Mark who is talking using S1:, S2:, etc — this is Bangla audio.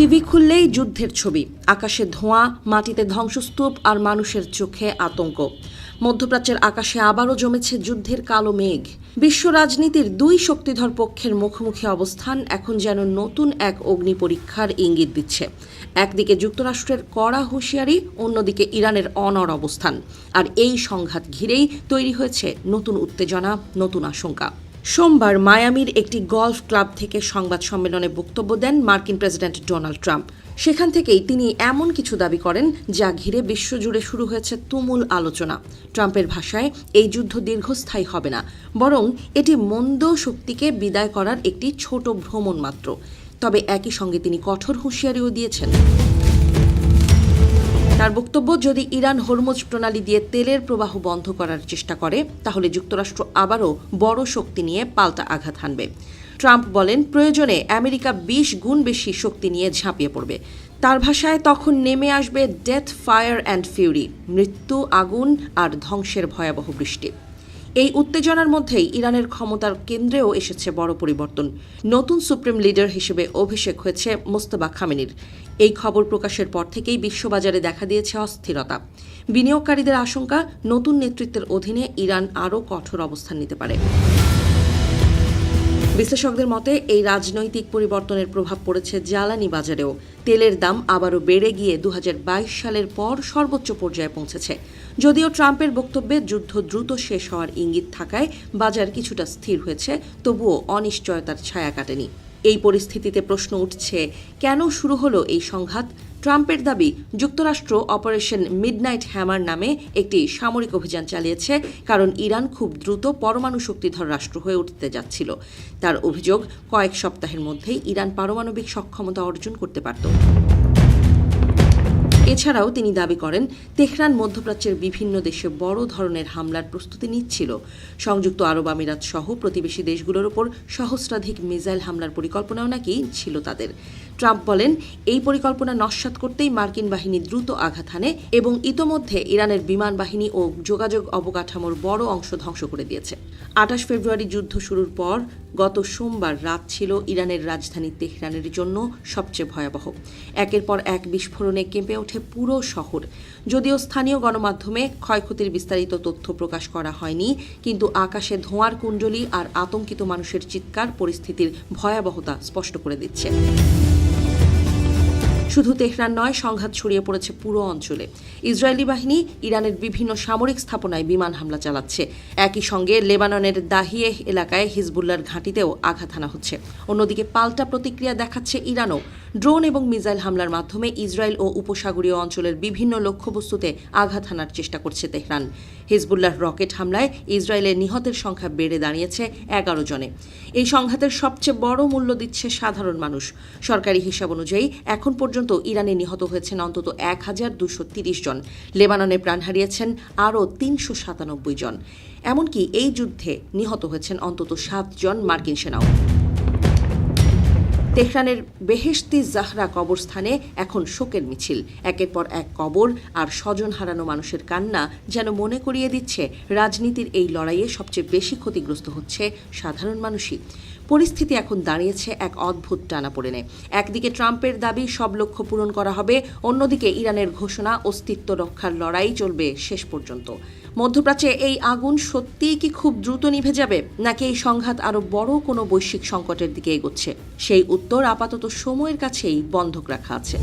S1: টিভি খুললেই যুদ্ধের ছবি, আকাশে ধোঁয়া, মাটিতে ধ্বংসস্তূপ আর মানুষের চোখে আতঙ্ক। মধ্যপ্রাচ্যের আকাশে আবারও জমেছে যুদ্ধের কালো মেঘ। বিশ্ব রাজনীতির দুই শক্তিধর পক্ষের মুখোমুখি অবস্থান এখন যেন নতুন এক অগ্নি পরীক্ষার ইঙ্গিত দিচ্ছে। একদিকে যুক্তরাষ্ট্রের কড়া হুঁশিয়ারি, অন্যদিকে ইরানের অনড় অবস্থান। আর এই সংঘাত ঘিরেই তৈরি হয়েছে নতুন উত্তেজনা, নতুন আশঙ্কা। সোমবার মায়ামির একটি গলফ ক্লাব থেকে সংবাদ সম্মেলনে বক্তব্য দেন মার্কিন প্রেসিডেন্ট ডোনাল্ড ট্রাম্প। সেখান থেকেই তিনি এমন কিছু দাবি করেন যা ঘিরে বিশ্বজুড়ে শুরু হয়েছে তুমুল আলোচনা। ট্রাম্পের ভাষায়, এই যুদ্ধ দীর্ঘস্থায়ী হবে না, বরং এটি মন্দ শক্তিকে বিদায় করার একটি ছোট ভ্রমণ মাত্র। তবে একই সঙ্গে তিনি কঠোর হুঁশিয়ারিও দিয়েছেন। তার বক্তব্য, যদি ইরান হরমুজ প্রণালী দিয়ে তেলের প্রবাহ বন্ধ করার চেষ্টা করে, তাহলে যুক্তরাষ্ট্র আবারও বড় শক্তি নিয়ে পাল্টা আঘাত হানবে। ট্রাম্প বলেন, প্রয়োজনে আমেরিকা 20 গুণ বেশি শক্তি নিয়ে ঝাঁপিয়ে পড়বে। তার ভাষায়, তখন নেমে আসবে ডেথ, ফায়ার অ্যান্ড ফিউরি, মৃত্যু, আগুন আর ধ্বংসের ভয়াবহ বৃষ্টি। এই উত্তেজনার মধ্যেই ইরানের ক্ষমতার কেন্দ্রেও এসেছে বড় পরিবর্তন। নতুন সুপ্রিম লিডার হিসেবে অভিষেক হয়েছে মোস্তফা খামেনির। এই খবর প্রকাশের পর থেকেই বিশ্ববাজারে দেখা দিয়েছে অস্থিরতা। বিনিয়োগকারীদের আশঙ্কা, নতুন নেতৃত্বের অধীনে ইরান আরও কঠোর অবস্থান নিতে পারে। বিশ্লেষকদের মতে, এই রাজনৈতিক পরিবর্তনের প্রভাব পড়েছে জ্বালানি বাজারেও। তেলের দাম আবারও বেড়ে গিয়ে 2022 সালের পর সর্বোচ্চ পর্যায়ে পৌঁছেছে। যদিও ট্রাম্পের বক্তব্যে যুদ্ধ দ্রুত শেষ হওয়ার ইঙ্গিত থাকায় বাজার কিছুটা স্থির হয়েছে, তবুও অনিশ্চয়তার ছায়া কাটেনি। এই পরিস্থিতিতে প্রশ্ন উঠছে, কেন শুরু হলো এই সংঘাত? ট্রাম্পের দাবি, যুক্তরাষ্ট্র অপারেশন মিডনাইট হ্যামার নামে একটি সামরিক অভিযান চালিয়েছে, কারণ ইরান খুব দ্রুত পরমাণু শক্তিধর রাষ্ট্র হয়ে উঠতে যাচ্ছিল। তার অভিযোগ, কয়েক সপ্তাহের মধ্যেই ইরান পারমাণবিক সক্ষমতা অর্জন করতে পারত। এছাড়াও তিনি দাবি করেন, তেহরান মধ্যপ্রাচ্যের বিভিন্ন দেশে বড় ধরনের হামলার প্রস্তুতি নিচ্ছিল। সংযুক্ত আরব আমিরাত সহ প্রতিবেশী দেশগুলোর ওপর সহস্রাধিক মিসাইল হামলার পরিকল্পনাও নাকি ছিল তাদের। ট্রাম্প বলেন, এই পরিকল্পনা নস্যাৎ করতেই মার্কিন বাহিনী দ্রুত আঘাত হানে এবং ইতোমধ্যে ইরানের বিমান বাহিনী ও যোগাযোগ অবকাঠামোর বড় অংশ ধ্বংস করে দিয়েছে। 28 ফেব্রুয়ারি যুদ্ধ শুরুর পর গত সোমবার রাত ছিল ইরানের রাজধানী তেহরানের জন্য সবচেয়ে ভয়াবহ। একের পর এক বিস্ফোরণে কেঁপে ওঠে পুরো শহর। যদিও স্থানীয় গণমাধ্যমে ক্ষয়ক্ষতির বিস্তারিত তথ্য প্রকাশ করা হয়নি, কিন্তু আকাশে ধোঁয়ার কুণ্ডলী আর আতঙ্কিত মানুষের চিৎকার পরিস্থিতির ভয়াবহতা স্পষ্ট করে দিচ্ছে। শুধু তেহরান নয়, সংঘাত ছড়িয়ে পড়েছে পুরো অঞ্চলে। ইসরায়েলি বাহিনী ইরানের বিভিন্ন সামরিক স্থাপনায় বিমান হামলা চালাচ্ছে। একই সঙ্গে লেবাননের দাহিয়েহ এলাকায় হিজবুল্লাহর ঘাঁটিতেও আঘাত হানা হচ্ছে। অন্যদিকে পাল্টা প্রতিক্রিয়া দেখাচ্ছে ইরানও। ড্রোন এবং মিসাইল হামলার মাধ্যমে ইসরায়েল ও উপসাগরীয় অঞ্চলের বিভিন্ন লক্ষ্যবস্তুতে আঘাত হানার চেষ্টা করছে তেহরান। হিজবুল্লাহর রকেট হামলায় ইসরায়েলের নিহতের সংখ্যা বেড়ে দাঁড়িয়েছে 11 জনে। এই সংঘাতের সবচেয়ে বড় মূল্য দিচ্ছে সাধারণ মানুষ। সরকারি হিসাব অনুযায়ী এখন পর্যন্ত ইরানে নিহত হয়েছেন অন্তত 1230 জন। লেবাননে প্রাণ হারিয়েছেন আরও 397 জন। এমনকি এই যুদ্ধে নিহত হয়েছেন অন্তত 7 জন মার্কিন সেনাও। তেহরানের বেহেশতি জাহরা কবরস্থানে এখন শোকের মিছিল। একের পর এক কবর আর স্বজন হারানো মানুষের কান্না যেন মনে করিয়ে দিচ্ছে, রাজনীতির এই লড়াইয়ে সবচেয়ে বেশি ক্ষতিগ্রস্ত হচ্ছে সাধারণ মানুষই। পরিস্থিতি এখন দাঁড়িয়েছে এক অদ্ভুত টানাপোড়েনে। একদিকে ট্রাম্পের দাবি সব লক্ষ্য পূরণ করা হবে, অন্যদিকে ইরানের ঘোষণা অস্তিত্ব রক্ষার লড়াই চলবে শেষ পর্যন্ত। মধ্যপ্রাচ্যে এই আগুন সত্যিই কি খুব দ্রুত নিভে যাবে, নাকি এই সংঘাত আরও বড় কোনো বৈশ্বিক সংকটের দিকে এগোচ্ছে? সেই উত্তর আপাতত সময়ের কাছেই বন্ধক রাখা আছে।